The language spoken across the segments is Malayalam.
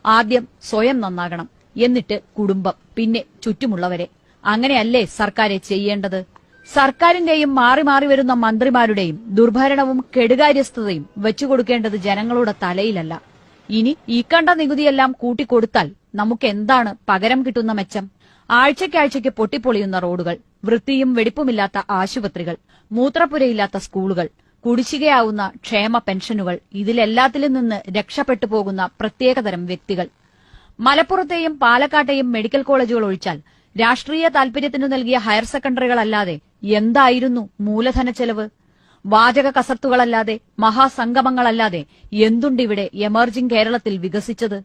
ആദ്യം സ്വയം നന്നാകണം, എന്നിട്ട് കുടുംബം, പിന്നെ ചുറ്റുമുള്ളവരെ. അങ്ങനെയല്ലേ സർക്കാരെ ചെയ്യേണ്ടത്? സർക്കാരിന്റെയും മാറി മാറി വരുന്ന മന്ത്രിമാരുടെയും ദുർഭരണവും കെടുകാര്യസ്ഥതയും വെച്ചുകൊടുക്കേണ്ടത് ജനങ്ങളുടെ തലയിലല്ല. ഇനി ഈ കണ്ട നികുതിയെല്ലാം കൂട്ടിക്കൊടുത്താൽ നമുക്കെന്താണ് പകരം കിട്ടുന്ന മെച്ചം? ആഴ്ചയ്ക്കാഴ്ചയ്ക്ക് പൊട്ടിപ്പൊളിയുന്ന റോഡുകൾ, വൃത്തിയും വെടിപ്പുമില്ലാത്ത ആശുപത്രികൾ, മൂത്രപ്പുരയില്ലാത്ത സ്കൂളുകൾ, കുടിശ്ശികയാവുന്ന ക്ഷേമ പെൻഷനുകൾ, ഇതിലെല്ലാത്തിലും നിന്ന് രക്ഷപ്പെട്ടു പോകുന്ന പ്രത്യേകതരം വ്യക്തികൾ. മലപ്പുറത്തെയും പാലക്കാട്ടെയും മെഡിക്കൽ കോളേജുകൾ ഒഴിച്ചാൽ രാഷ്ട്രീയ താൽപര്യത്തിനു നൽകിയ ഹയർ സെക്കൻഡറികളല്ലാതെ എന്തായിരുന്നു മൂലധന ചെലവ്? വാചക കസർത്തുകളല്ലാതെ, മഹാസംഗമങ്ങളല്ലാതെ എന്തുണ്ടിവിടെ എമർജിംഗ് കേരളത്തിൽ വികസിച്ചത്?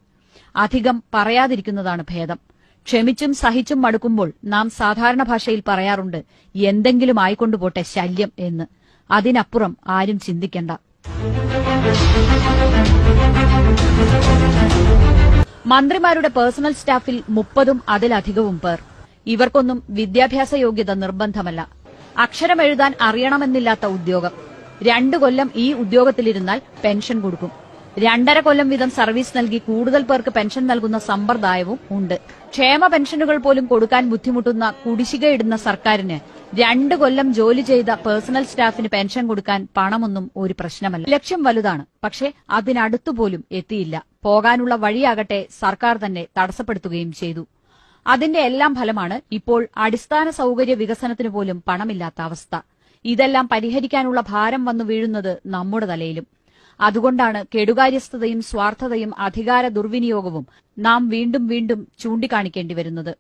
അധികം പറയാതിരിക്കുന്നതാണ് ഭേദം. ക്ഷമിച്ചും സഹിച്ചും മടുക്കുമ്പോൾ നാം സാധാരണ ഭാഷയിൽ പറയാറുണ്ട്, എന്തെങ്കിലും ആയിക്കൊണ്ടുപോട്ടെ ശല്യം എന്ന്. അതിനപ്പുറം ആരും ചിന്തിക്കണ്ട. മന്ത്രിമാരുടെ പേഴ്സണൽ സ്റ്റാഫിൽ 30ഉം അതിലധികവും പേർ. ഇവർക്കൊന്നും വിദ്യാഭ്യാസ യോഗ്യത നിർബന്ധമല്ല. അക്ഷരമെഴുതാൻ അറിയണമെന്നില്ലാത്ത ഉദ്യോഗം. 2 കൊല്ലം ഈ ഉദ്യോഗത്തിലിരുന്നാൽ പെൻഷൻ കൊടുക്കും. 2.5 കൊല്ലം വീതം സർവീസ് നൽകി കൂടുതൽ പേർക്ക് പെൻഷൻ നൽകുന്ന സമ്പ്രദായവും ഉണ്ട്. ക്ഷേമ പെൻഷനുകൾ പോലും കൊടുക്കാൻ ബുദ്ധിമുട്ടുന്ന കുടിശ്ശികയിടുന്ന സർക്കാരിന് 2 കൊല്ലം ജോലി ചെയ്ത പേഴ്സണൽ സ്റ്റാഫിന് പെൻഷൻ കൊടുക്കാൻ പണമൊന്നും ഒരു പ്രശ്നമല്ല. ലക്ഷ്യം വലുതാണ്, പക്ഷേ അതിനടുത്തുപോലും എത്തിയില്ല. പോകാനുള്ള വഴിയാകട്ടെ സർക്കാർ തന്നെ തടസ്സപ്പെടുത്തുകയും ചെയ്തു. അതിന്റെ എല്ലാം ഫലമാണ് ഇപ്പോൾ അടിസ്ഥാന സൌകര്യ വികസനത്തിനു പോലും പണമില്ലാത്ത അവസ്ഥ. ഇതെല്ലാം പരിഹരിക്കാനുള്ള ഭാരം വന്നു വീഴുന്നത് നമ്മുടെ തലയിലും. അതുകൊണ്ടാണ് കെടുകാര്യസ്ഥതയും സ്വാർത്ഥതയും അധികാര ദുർവിനിയോഗവും നാം വീണ്ടും വീണ്ടും ചൂണ്ടിക്കാണിക്കേണ്ടി വരുന്നത്.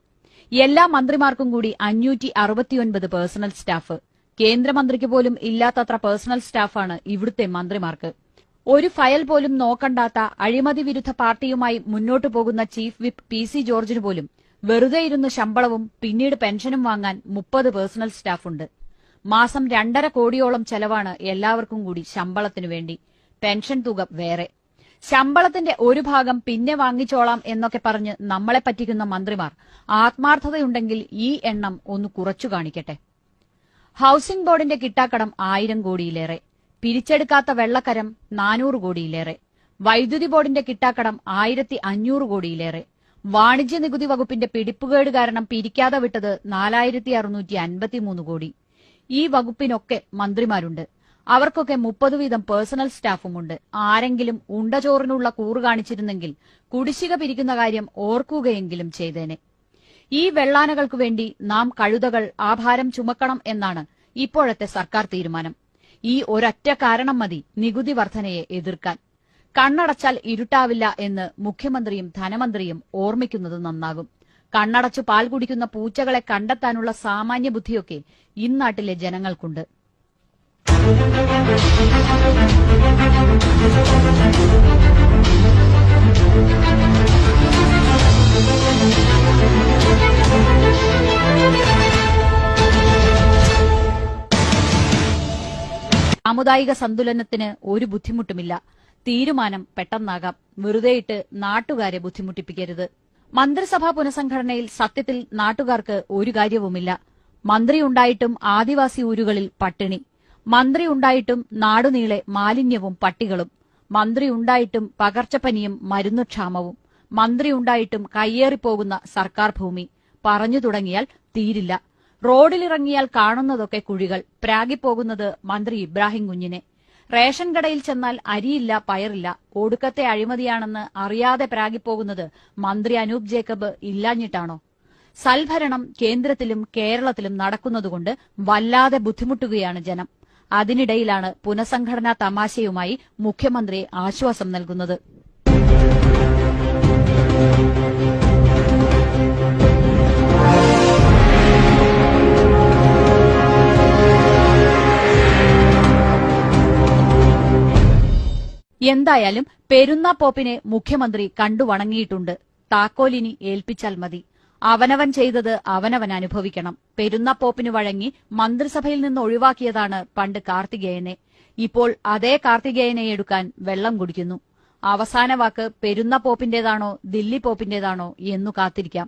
എല്ലാ മന്ത്രിമാർക്കും കൂടി 569 പേഴ്സണൽ സ്റ്റാഫ്. കേന്ദ്രമന്ത്രിക്ക് പോലും ഇല്ലാത്തത്ര പേഴ്സണൽ സ്റ്റാഫാണ് ഇവിടുത്തെ മന്ത്രിമാർക്ക്. ഒരു ഫയൽ പോലും നോക്കണ്ടാത്ത അഴിമതി വിരുദ്ധ പാർട്ടിയുമായി മുന്നോട്ടു പോകുന്ന ചീഫ് വിപ്പ് PC ജോർജിന് പോലും വെറുതെ ഇരുന്ന് ശമ്പളവും പിന്നീട് പെൻഷനും വാങ്ങാൻ 30 പേഴ്സണൽ സ്റ്റാഫുണ്ട്. മാസം 2.5 കോടിയോളം ചെലവാണ് എല്ലാവർക്കും കൂടി ശമ്പളത്തിനു വേണ്ടി. പെൻഷൻ തുക വേറെ. ശമ്പളത്തിന്റെ ഒരു ഭാഗം പിന്നെ വാങ്ങിച്ചോളാം എന്നൊക്കെ പറഞ്ഞ് നമ്മളെ പറ്റിക്കുന്ന മന്ത്രിമാർ ആത്മാർത്ഥതയുണ്ടെങ്കിൽ ഈ എണ്ണം ഒന്ന് കുറച്ചു കാണിക്കട്ടെ. ഹൌസിംഗ് ബോർഡിന്റെ കിട്ടാക്കടം 1000 കോടിയിലേറെ. പിരിച്ചെടുക്കാത്ത വെള്ളക്കരം 400 കോടിയിലേറെ. വൈദ്യുതി ബോർഡിന്റെ കിട്ടാക്കടം 1500 കോടിയിലേറെ. വാണിജ്യ നികുതി വകുപ്പിന്റെ പിടിപ്പുകേട് കാരണം പിരിക്കാതെ വിട്ടത് 4653 കോടി. ഈ വകുപ്പിനൊക്കെ മന്ത്രിമാരുണ്ട്. അവർക്കൊക്കെ 30 വീതം പേഴ്സണൽ സ്റ്റാഫുമുണ്ട്. ആരെങ്കിലും ഉണ്ടചോറിനുള്ള കൂറ് കാണിച്ചിരുന്നെങ്കിൽ കുടിശ്ശിക പിരിക്കുന്ന കാര്യം ഓർക്കുകയെങ്കിലും ചെയ്തേനെ. ഈ വെള്ളാനകൾക്കു വേണ്ടി നാം കഴുതകൾ ആ ഭാരം ചുമക്കണം എന്നാണ് ഇപ്പോഴത്തെ സർക്കാർ തീരുമാനം. ഈ ഒരൊറ്റ കാരണം മതി നികുതി വർധനയെ എതിർക്കാൻ. കണ്ണടച്ചാൽ ഇരുട്ടാവില്ല എന്ന് മുഖ്യമന്ത്രിയും ധനമന്ത്രിയും ഓർമ്മിക്കുന്നത് നന്നാകും. കണ്ണടച്ചു പാൽ കുടിക്കുന്ന പൂച്ചകളെ കണ്ടെത്താനുള്ള സാമാന്യ ബുദ്ധിയൊക്കെ ഇന്നാട്ടിലെ ജനങ്ങൾക്കുണ്ട്. സാമുദായിക സന്തുലനത്തിന് ഒരു ബുദ്ധിമുട്ടുമില്ല. തീരുമാനം പെട്ടെന്നാകാം. വെറുതെയിട്ട് നാട്ടുകാരെ ബുദ്ധിമുട്ടിപ്പിക്കരുത്. മന്ത്രിസഭാ പുനഃസംഘടനയിൽ സത്യത്തിൽ നാട്ടുകാർക്ക് ഒരു കാര്യവുമില്ല. മന്ത്രിയുണ്ടായിട്ടും ആദിവാസി ഊരുകളിൽ പട്ടിണി. മന്ത്രിയുണ്ടായിട്ടും നാടുനീളെ മാലിന്യവും പട്ടികളും. മന്ത്രിയുണ്ടായിട്ടും പകർച്ചപ്പനിയും മരുന്നുക്ഷാമവും. മന്ത്രിയുണ്ടായിട്ടും കയ്യേറിപ്പോകുന്ന സർക്കാർ ഭൂമി. പറഞ്ഞു തുടങ്ങിയാൽ തീരില്ല. റോഡിലിറങ്ങിയാൽ കാണുന്നതൊക്കെ കുഴികൾ. പ്രാഗിപ്പോകുന്നത് മന്ത്രി ഇബ്രാഹിം കുഞ്ഞിനെ. റേഷൻ കടയിൽ ചെന്നാൽ അരിയില്ല, പയറില്ല. ഒടുക്കത്തെ അഴിമതിയാണെന്ന് അറിയാതെ പ്രാഗിപ്പോകുന്നത് മന്ത്രി അനൂപ് ജേക്കബ് ഇല്ലാഞ്ഞിട്ടാണോ? സൽഭരണം കേന്ദ്രത്തിലും കേരളത്തിലും നടക്കുന്നതുകൊണ്ട് വല്ലാതെ ബുദ്ധിമുട്ടുകയാണ് ജനം. അതിനിടയിലാണ് പുനഃസംഘടനാ തമാശയുമായി മുഖ്യമന്ത്രി ആശ്വാസം നൽകുന്നത്. എന്തായാലും പെരുന്നാ പോപ്പിനെ മുഖ്യമന്ത്രി കണ്ടുവണങ്ങിയിട്ടുണ്ട്. താക്കോലിനി ഏൽപ്പിച്ചാൽ മതി. അവനവൻ ചെയ്തത് അവനവൻ അനുഭവിക്കണം. പെരുന്നാ പോപ്പിന് വഴങ്ങി മന്ത്രിസഭയിൽ നിന്ന് ഒഴിവാക്കിയതാണ് പണ്ട് കാർത്തികേയനെ. ഇപ്പോൾ അതേ കാർത്തികേയനെ എടുക്കാൻ വെള്ളം കുടിക്കുന്നു. അവസാന വാക്ക് പെരുന്നാ പോപ്പിന്റേതാണോ ദില്ലി പോപ്പിന്റേതാണോ എന്നു കാത്തിരിക്കാം.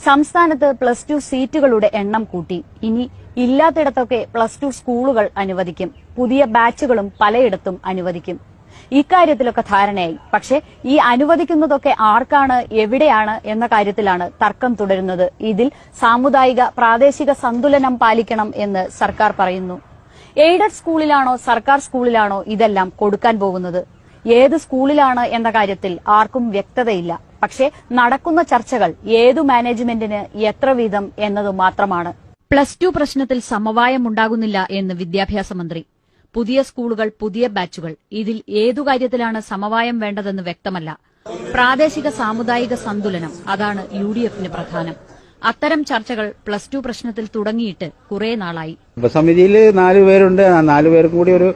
സംസ്ഥാനത്ത് +2 സീറ്റുകളുടെ എണ്ണം കൂട്ടി. ഇനി ഇല്ലാത്തിടത്തൊക്കെ +2 സ്കൂളുകൾ അനുവദിക്കും. പുതിയ ബാച്ചുകളും പലയിടത്തും അനുവദിക്കും. ഇക്കാര്യത്തിലൊക്കെ ധാരണയായി. പക്ഷേ ഈ അനുവദിക്കുന്നതൊക്കെ ആർക്കാണ്, എവിടെയാണ് എന്ന കാര്യത്തിലാണ് തർക്കം തുടരുന്നത്. ഇതിൽ സാമുദായിക പ്രാദേശിക സന്തുലനം പാലിക്കണം എന്ന് സർക്കാർ പറയുന്നു. എയ്ഡഡ് സ്കൂളിലാണോ സർക്കാർ സ്കൂളിലാണോ ഇതെല്ലാം കൊടുക്കാൻ പോകുന്നത്? ഏത് സ്കൂളിലാണ് എന്ന കാര്യത്തിൽ ആർക്കും വ്യക്തതയില്ല. പക്ഷേ നടക്കുന്ന ചർച്ചകൾ ഏതു മാനേജ്മെന്റിന് എത്ര വീതം എന്നത് മാത്രമാണ്. +2 പ്രശ്നത്തിൽ സമവായം ഉണ്ടാകുന്നില്ല എന്ന് വിദ്യാഭ്യാസ മന്ത്രി. പുതിയ സ്കൂളുകൾ, പുതിയ ബാച്ചുകൾ, ഇതിൽ ഏതു കാര്യത്തിലാണ് സമവായം വേണ്ടതെന്ന് വ്യക്തമല്ല. പ്രാദേശിക സാമുദായിക സന്തുലനം, അതാണ് UDFന് പ്രധാനം. അത്തരം ചർച്ചകൾ +2 പ്രശ്നത്തിൽ തുടങ്ങിയിട്ട് കുറെ നാളായി. ഉപസമിതിയിൽ 4 പേരുണ്ട്. 4 പേർക്കും കൂടി ഒരു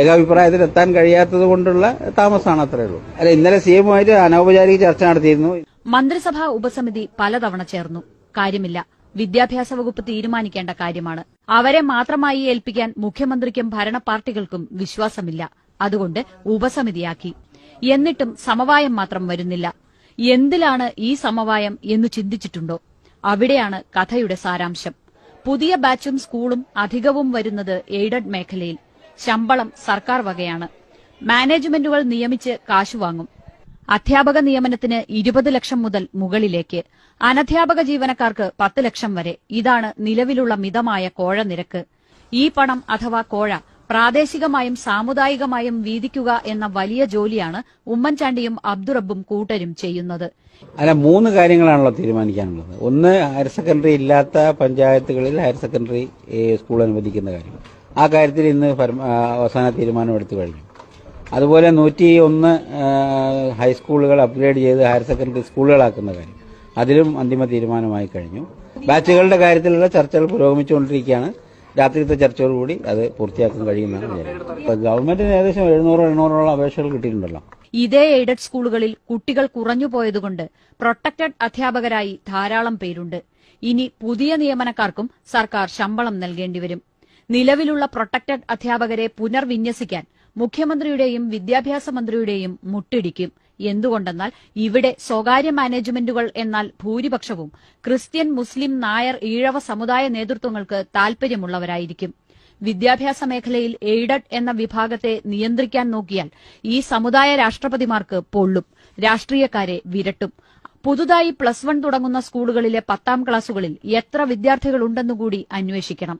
ഏകാഭിപ്രായത്തിൽ എത്താൻ കഴിയാത്തത് കൊണ്ടുള്ള താമസമാണ്, അത്രേ ഉള്ളൂ. അല്ല, ഇന്നലെ CM-ആയിട്ട് അനൗപചാരിക ചർച്ച നടത്തിയിരുന്നു. മന്ത്രിസഭാ ഉപസമിതി പലതവണ ചേർന്നു. കാര്യമില്ല. വിദ്യാഭ്യാസ വകുപ്പ് തീരുമാനിക്കേണ്ട കാര്യമാണ്. അവരെ മാത്രമായി ഏൽപ്പിക്കാൻ മുഖ്യമന്ത്രിക്കും ഭരണപാർട്ടികൾക്കും വിശ്വാസമില്ല. അതുകൊണ്ട് ഉപസമിതിയാക്കി. എന്നിട്ടും സമവായം മാത്രം വരുന്നില്ല. എന്തിലാണ് ഈ സമവായം എന്ന് ചിന്തിച്ചിട്ടുണ്ടോ? അവിടെയാണ് കഥയുടെ സാരാംശം. പുതിയ ബാച്ചും സ്കൂളും അധികവും വരുന്നത് എയ്ഡഡ് മേഖലയിൽ. ശമ്പളം സർക്കാർ വകയാണ്. മാനേജ്മെന്റുകൾ നിയമിച്ച് കാശുവാങ്ങും. അധ്യാപക നിയമനത്തിന് 20 ലക്ഷം മുതൽ മുകളിലേക്ക്, അനധ്യാപക ജീവനക്കാർക്ക് 10 ലക്ഷം വരെ. ഇതാണ് നിലവിലുള്ള മിതമായ കോഴ നിരക്ക്. ഈ പണം അഥവാ കോഴ പ്രാദേശികമായും സാമുദായികമായും വീതിക്കുക എന്ന വലിയ ജോലിയാണ് ഉമ്മൻചാണ്ടിയും അബ്ദുറബ്ബും കൂട്ടരും ചെയ്യുന്നത്. അല്ല, 3 കാര്യങ്ങളാണല്ലോ തീരുമാനിക്കാനുള്ളത്. ഒന്ന്, ഹയർ സെക്കൻഡറി ഇല്ലാത്ത പഞ്ചായത്തുകളിൽ ഹയർ സെക്കൻഡറി സ്കൂൾ അനുവദിക്കുന്ന കാര്യം. ആ കാര്യത്തിൽ ഇന്ന് അവസാന തീരുമാനമെടുത്തു കഴിഞ്ഞു. അതുപോലെ 101 ഹൈസ്കൂളുകൾ അപ്ഗ്രേഡ് ചെയ്ത് ഹയർ സെക്കൻഡറി സ്കൂളുകളാക്കുന്ന കാര്യം, അതിലും അന്തിമ തീരുമാനമായി കഴിഞ്ഞു. ബാച്ചുകളുടെ കാര്യത്തിലുള്ള ചർച്ചകൾ പുരോഗമിച്ചുകൊണ്ടിരിക്കുകയാണ്. രാത്രിത്തെ ചർച്ചയോടുകൂടി അത് പൂർത്തിയാക്കാൻ കഴിയുമെന്നാണ് വിചാരിക്കുന്നത്. ഗവൺമെന്റിന് ഏകദേശം 700-800ഓളം അപേക്ഷകൾ കിട്ടിയിട്ടുണ്ടല്ലോ. ഇതേ എയ്ഡഡ് സ്കൂളുകളിൽ കുട്ടികൾ കുറഞ്ഞുപോയതുകൊണ്ട് പ്രൊട്ടക്ടഡ് അധ്യാപകരായി ധാരാളം പേരുണ്ട്. ഇനി പുതിയ നിയമനക്കാർക്കും സർക്കാർ ശമ്പളം നൽകേണ്ടിവരും. നിലവിലുള്ള പ്രൊട്ടക്ടഡ് അധ്യാപകരെ പുനർവിന്യസിക്കാൻ മുഖ്യമന്ത്രിയുടെയും വിദ്യാഭ്യാസ മന്ത്രിയുടെയും മുട്ടിടിക്കും. എന്തുകൊണ്ടെന്നാൽ ഇവിടെ സ്വകാര്യ മാനേജ്മെന്റുകൾ എന്നാൽ ഭൂരിപക്ഷവും ക്രിസ്ത്യൻ, മുസ്ലിം, നായർ, ഈഴവ സമുദായ നേതൃത്വങ്ങൾക്ക് താൽപര്യമുള്ളവരായിരിക്കും. വിദ്യാഭ്യാസ മേഖലയിൽ എയ്ഡഡ് എന്ന വിഭാഗത്തെ നിയന്ത്രിക്കാൻ നോക്കിയാൽ ഈ സമുദായ രാഷ്ട്രപതിമാർക്ക് പൊള്ളും. രാഷ്ട്രീയക്കാരെ വിരട്ടും. പുതുതായി +1 തുടങ്ങുന്ന സ്കൂളുകളിലെ 10ാം ക്ലാസുകളിൽ എത്ര വിദ്യാർത്ഥികളുണ്ടെന്നുകൂടി അന്വേഷിക്കണം.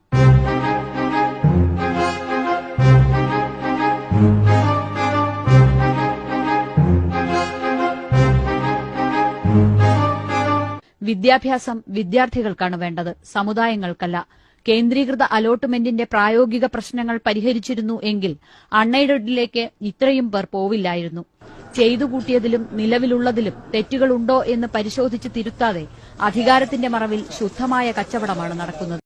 വിദ്യാഭ്യാസം വിദ്യാർത്ഥികൾക്കാണ് വേണ്ടത്, സമുദായങ്ങൾക്കല്ല. കേന്ദ്രീകൃത അലോട്ട്മെന്റിന്റെ പ്രായോഗിക പ്രശ്നങ്ങൾ പരിഹരിച്ചിരുന്നു എങ്കിൽ അൺഎയ്ഡഡിലേക്ക് ഇത്രയും പേർ പോവില്ലായിരുന്നു. ചെയ്തു കൂട്ടിയതിലും നിലവിലുള്ളതിലും തെറ്റുകളുണ്ടോ എന്ന് പരിശോധിച്ച് തിരുത്താതെ അധികാരത്തിന്റെ മറവിൽ ശുദ്ധമായ കച്ചവടമാണ് നടക്കുന്നത്.